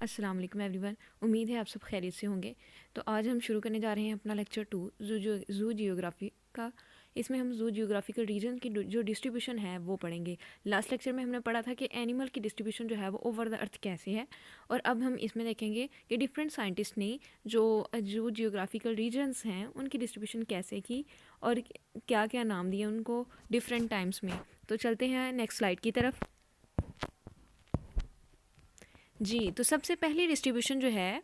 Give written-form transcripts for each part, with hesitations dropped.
अस्सलाम वालेकुम एवरीवन। उम्मीद है आप सब खैरियत से होंगे। तो आज हम शुरू करने जा रहे हैं अपना लेक्चर 2 ज़ू जियोग्राफी का। इसमें हम ज़ू जियोग्राफिकल रीजन की जो डिस्ट्रीब्यूशन है वो पढ़ेंगे। लास्ट लेक्चर में हमने पढ़ा था कि एनिमल की डिस्ट्रीब्यूशन जो है वो ओवर द अर्थ कैसे है, और अब हम इसमें देखेंगे कि डिफरेंट साइंटिस्ट ने जो ज़ू जियोग्राफिकल रीजन्स हैं उनकी डिस्ट्रीब्यूशन कैसे की और क्या क्या नाम दिए उनको डिफरेंट टाइम्स में। तो चलते हैं नेक्स्ट स्लाइड की तरफ। जी, तो सबसे पहली डिस्ट्रीब्यूशन जो है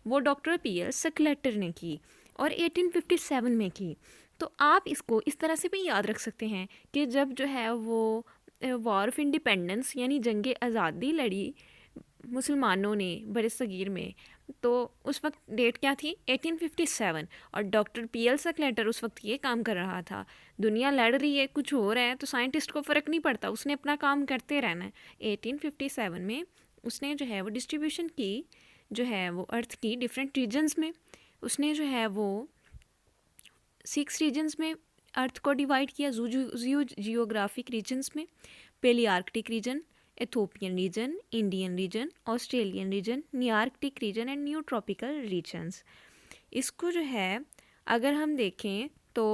वो डॉक्टर पीएल सक्लेटर ने की और 1857 में की। तो आप इसको इस तरह से भी याद रख सकते हैं कि जब जो है वो वॉर ऑफ इंडिपेंडेंस यानी जंग आज़ादी लड़ी मुसलमानों ने बरसगीर में, तो उस वक्त डेट क्या थी 1857, और डॉक्टर पीएल सक्लेटर उस वक्त ये काम कर रहा था। दुनिया लड़ रही है, कुछ हो रहा है, तो साइंटिस्ट को फ़र्क नहीं पड़ता, उसने अपना काम करते रहना है। 1857 में उसने जो है वो डिस्ट्रीब्यूशन की, जो है वो अर्थ की डिफरेंट रीजन्स में। उसने जो है वो 6 रीजन्स में अर्थ को डिवाइड किया, जियोग्राफिक रीजन्स में। Palearctic region, Ethiopian region, Indian region, Australian region, Nearctic region and Neotropical regions. इसको जो है अगर हम देखें तो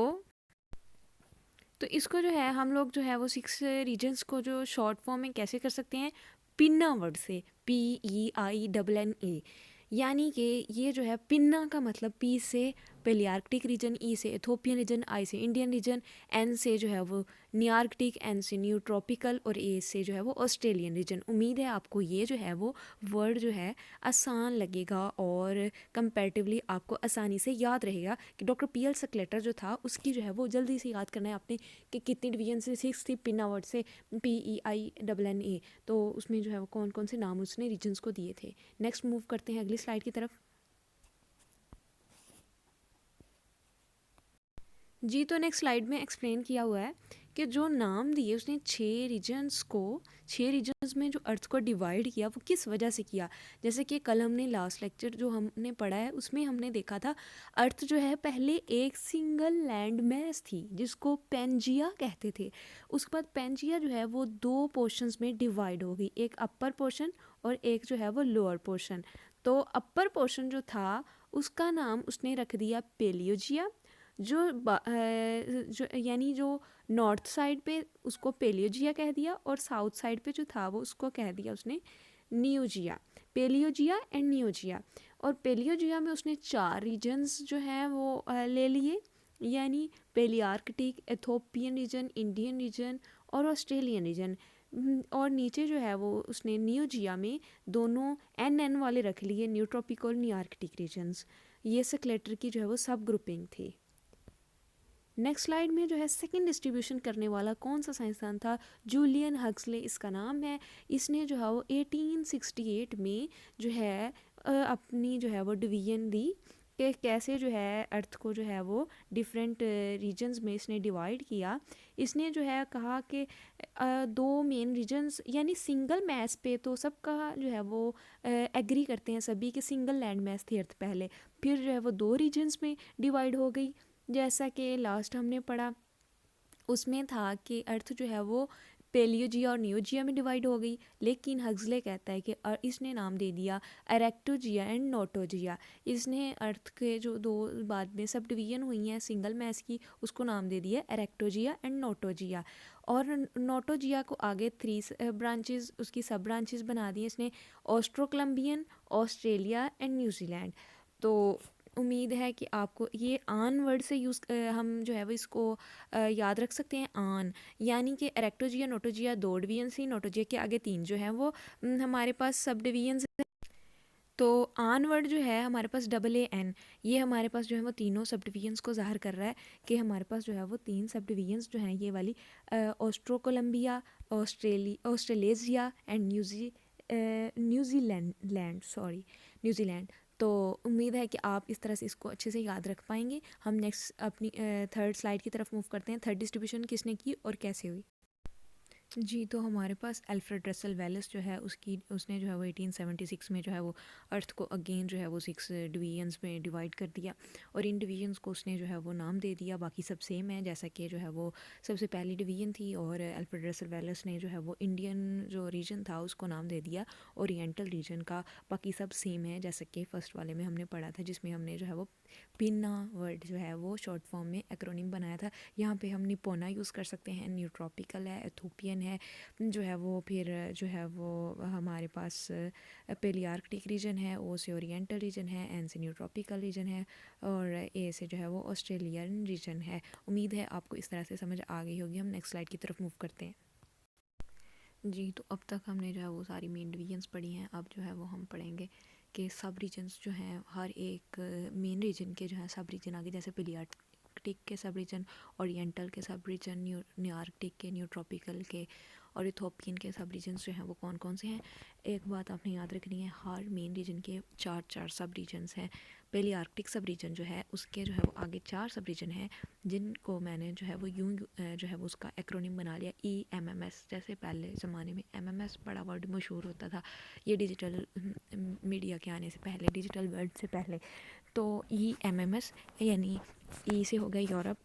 इसको जो है हम लोग जो है वो 6 रीजन्स को जो शॉर्ट फॉर्म में कैसे कर सकते हैं, पिन्ना वर्ड से, PEINNA। यानी कि ये जो है पिन्ना का मतलब पी से पेलियार्कटिक रीजन, ई से एथोपियन रीजन, आई से इंडियन रीजन, एन से जो है वो न्यूआर्कटिक, एन से न्यू ट्रॉपिकल, और ए से जो है वो ऑस्ट्रेलियन रीजन। उम्मीद है आपको ये जो है वो वर्ड जो है आसान लगेगा और कंपैरेटिवली आपको आसानी से याद रहेगा कि डॉक्टर पीएल सक्लेटर जो था उसकी जो है वो जल्दी से याद करना है आपने कि कितनी डिवीजन से 6 थी पिन्ना वर्ड से, PEINNA। तो उसमें जो है वो कौन कौन से नाम उसने रीजन्स को दिए थे। नेक्स्ट मूव करते हैं अगली स्लाइड की तरफ। जी, तो नेक्स्ट स्लाइड में एक्सप्लेन किया हुआ है कि जो नाम दिए उसने 6 रीजन्स में जो अर्थ को डिवाइड किया वो किस वजह से किया। जैसे कि कल हमने लास्ट लेक्चर जो हमने पढ़ा है उसमें हमने देखा था अर्थ जो है पहले एक सिंगल लैंड मैस थी जिसको पेंजिया कहते थे। उसके बाद पेंजिया जो है वो 2 पोर्शंस में डिवाइड हो गई, एक अपर पोर्शन और एक जो है वो लोअर पोर्शन। तो अपर पोर्शन जो था उसका नाम उसने रख दिया पेलियोजिया, जो यानी जो नॉर्थ साइड पे उसको पेलियोजिया कह दिया, और साउथ साइड पे जो था वो उसको कह दिया उसने नियोजिया। पेलियोजिया एंड नियोजिया। और पेलियोजिया में उसने 4 रीजन्स जो हैं वो ले लिए, यानी पेलियार्कटिक, एथोपियन रीजन, इंडियन रीजन और ऑस्ट्रेलियन रीजन। और नीचे जो है वो उसने नियोजिया में दोनों एन वाले रख लिए, न्यू ट्रॉपिकल न्यूआर्कटिक रीजन्स। ये सक्लेटर की जो है वो सब ग्रुपिंग थी। नेक्स्ट स्लाइड में जो है सेकंड डिस्ट्रीब्यूशन करने वाला कौन सा साइंसदान था, जूलियन हक्सले इसका नाम है। इसने जो है वो 1868 में जो है अपनी जो है वो डिवीजन दी कि कैसे जो है अर्थ को जो है वो डिफरेंट रीजन्स में इसने डिवाइड किया। इसने जो है कहा कि 2 मेन रीजन्स यानी सिंगल मैस पे तो सबका जो है वो एग्री करते हैं सभी कि सिंगल लैंड मैस थी अर्थ पहले, फिर जो है वो 2 रीजन्स में डिवाइड हो गई। जैसा कि लास्ट हमने पढ़ा उसमें था कि अर्थ जो है वो पेलियोजिया और नियोजिया में डिवाइड हो गई, लेकिन हक्सले कहता है कि इसने नाम दे दिया एरेक्टोजिया एंड नोटोजिया। इसने अर्थ के जो 2 बाद में सब डिवीजन हुई हैं सिंगल मैस की, उसको नाम दे दिया एरेक्टोजिया एंड नोटोजिया। और नोटोजिया को आगे 3 ब्रांचेस उसकी सब ब्रांचेस बना दी इसने, ऑस्ट्रोकोलम्बियन, ऑस्ट्रेलिया एंड न्यूजीलैंड। तो उम्मीद है कि आपको ये आन वर्ड से हम जो है वो इसको याद रख सकते हैं। आन यानी कि एरेक्टोजिया नोटोजिया 2 डिवीजन थी, नोटोजिया के आगे 3 जो हैं वो हमारे पास सब डिवीजन। तो आन वर्ड जो है हमारे पास AAN, ये हमारे पास जो है वो तीनों सब डिवीजन्स को ज़ाहिर कर रहा है कि हमारे पास जो है वो 3 सब डिवीजन्स जो हैं ये वाली ऑस्ट्रोकोलम्बिया, ऑस्ट्रेलेशिया एंड न्यूजीलैंड। तो उम्मीद है कि आप इस तरह से इसको अच्छे से याद रख पाएंगे। हम नेक्स्ट अपनी थर्ड स्लाइड की तरफ मूव करते हैं। थर्ड डिस्ट्रीब्यूशन किसने की और कैसे हुई। जी, तो हमारे पास अल्फ्रेड रसेल वेलेस जो है उसने जो है वो 1876 में जो है वो अर्थ को अगेन जो है वो 6 डिवीजन्स में डिवाइड कर दिया और इन डिवीजन्स को उसने जो है वो नाम दे दिया। बाकी सब सेम है, जैसा कि जो है वो सबसे पहली डिवीजन थी और अल्फ्रेड रसेल वेलेस ने जो है वो इंडियन जो रीजन था उसको नाम दे दिया ओरिएंटल रीजन का। बाकी सब सेम है, जैसा कि फर्स्ट वाले में हमने पढ़ा था जिसमें हमने जो है वो पिन्ना वर्ड जो है वो शॉर्ट फॉर्म में एक्रोनिम बनाया था। यहाँ पे हम निपोना यूज़ कर सकते हैं, न्यूट्रॉपिकल है, एथोपियन है जो है वो, फिर जो है वो हमारे पास पेलियार्कटिक रीजन है, ओ से ओरिएंटल रीजन है, एन से न्यूट्रॉपिकल रीजन है और ए से जो है वो ऑस्ट्रेलियन रीजन है। उम्मीद है आपको इस तरह से समझ आ गई होगी। हम नेक्स्ट स्लाइड की तरफ मूव करते हैं। जी, तो अब तक हमने जो है वो सारी मेन डिवीजन्स पढ़ी हैं। अब जो है वो हम पढ़ेंगे कि सब रीजन्स जो हैं, हर एक मेन रीजन के जो है सब रीजन आगे, जैसे पेलियार्कटिक के सब रीजन, ओरिएंटल के सब रीजन, न्यूआर्कटिक के, न्यूट्रॉपिकल के और इथोपियन के सब रीजन्स जो हैं वो कौन कौन से हैं। एक बात आपने याद रखनी है, हर मेन रीजन के चार चार सब रीजन्स हैं। पेलियार्कटिक सब रीजन जो है उसके जो है वो आगे चार सब रीजन हैं जिनको मैंने जो है वो जो है वो उसका एक्रोनिम बना लिया EMMS। जैसे पहले ज़माने में MMS बड़ा वर्ड मशहूर होता था, ये डिजिटल मीडिया के आने से पहले, डिजिटल वर्ल्ड से पहले। तो EMMS यानी E से हो गया यूरोप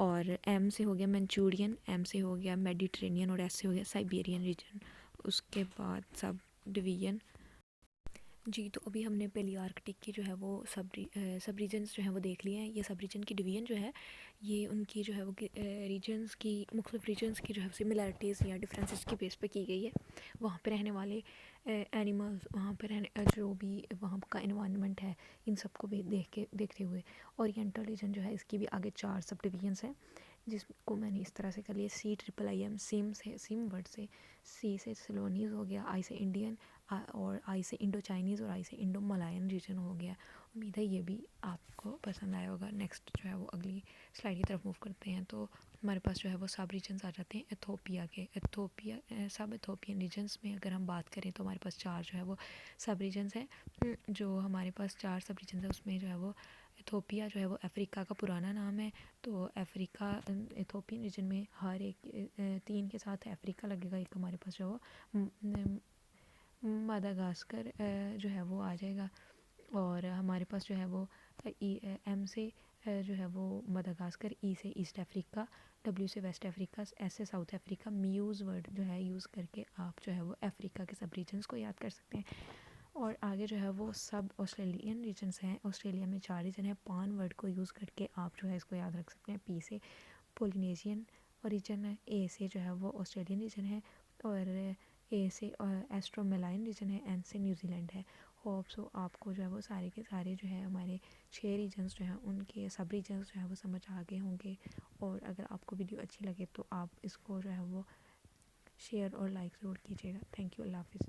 और M से हो गया मंचूरियन, M से हो गया मेडिटेरेनियन और S से हो गया साइबेरियन रीजन। उसके बाद सब डिवीजन। जी, तो अभी हमने पेलियार्कटिक की जो है वो सब रीजन्स जो हैं वो देख लिए हैं। ये सब रीजन की डिवीजन जो है ये उनकी जो है वो रीजन्स की, मुख्तलिफ रीजन्स की जो है सिमिलरिटीज़ या डिफरेंसेस के बेस पे की गई है। वहाँ पे रहने वाले एनिमल्स, वहाँ पे रहने जो भी वहाँ का इन्वायरमेंट है, इन सबको भी देखते हुए ओरिएंटल रीजन जो है इसकी भी आगे चार सब डिवीजन्स हैं जिसको मैंने इस तरह से कर लिया। CIIM सिम वर्ड से, C से सिलोनीज हो गया, I से इंडियन और I से इंडो चाइनीज़ और I से इंडो मलायन रीजन हो गया। उम्मीद है ये भी आपको पसंद आया होगा। नेक्स्ट जो है वो अगली स्लाइड की तरफ मूव करते हैं। तो हमारे पास जो है वो सब रीजन्स आ जाते हैं एथोपिया के। सब एथोपियन रीजन्स में अगर हम बात करें तो हमारे पास चार जो है वो सब रीजन्स हैं। जो हमारे पास चार सब रीजन्स हैं उसमें जो है वो एथोपिया जो है वो अफ्रीका का पुराना नाम है। तो अफ्रीका एथोपियन रीजन में हर एक तीन के साथ अफ्रीका लगेगा। एक हमारे पास जो है वो मदागास्कर जो है वो आ जाएगा और हमारे पास जो है वो M से जो है वो मदागास्कर, E से ईस्ट अफ्रीका, W से वेस्ट अफ्रीका, S से साउथ अफ्रीका। म्यूज़ वर्ड जो है यूज़ करके आप जो है वो अफ्रीका के सब रीजन्स को याद कर सकते हैं। और आगे जो है वो सब ऑस्ट्रेलियन रीजन्स हैं। ऑस्ट्रेलिया में चार रीजन है। पान वर्ड को यूज़ करके आप जो है इसको याद रख सकते हैं। P से पोलिनेशियन रीजन है, A से जो है वो ऑस्ट्रेलियन रीजन है और A से एस्ट्रोमेलाइन रीजन है, N से न्यूजीलैंड है। होप सो आपको जो है वो सारे के सारे जो है हमारे 6 रीजन्स जो हैं उनके सब रीजन्स जो है वो समझ आ गए होंगे। और अगर आपको वीडियो अच्छी लगे तो आप इसको जो है वो शेयर और लाइक ज़रूर कीजिएगा। थैंक यू, अल्लाह हाफिज़।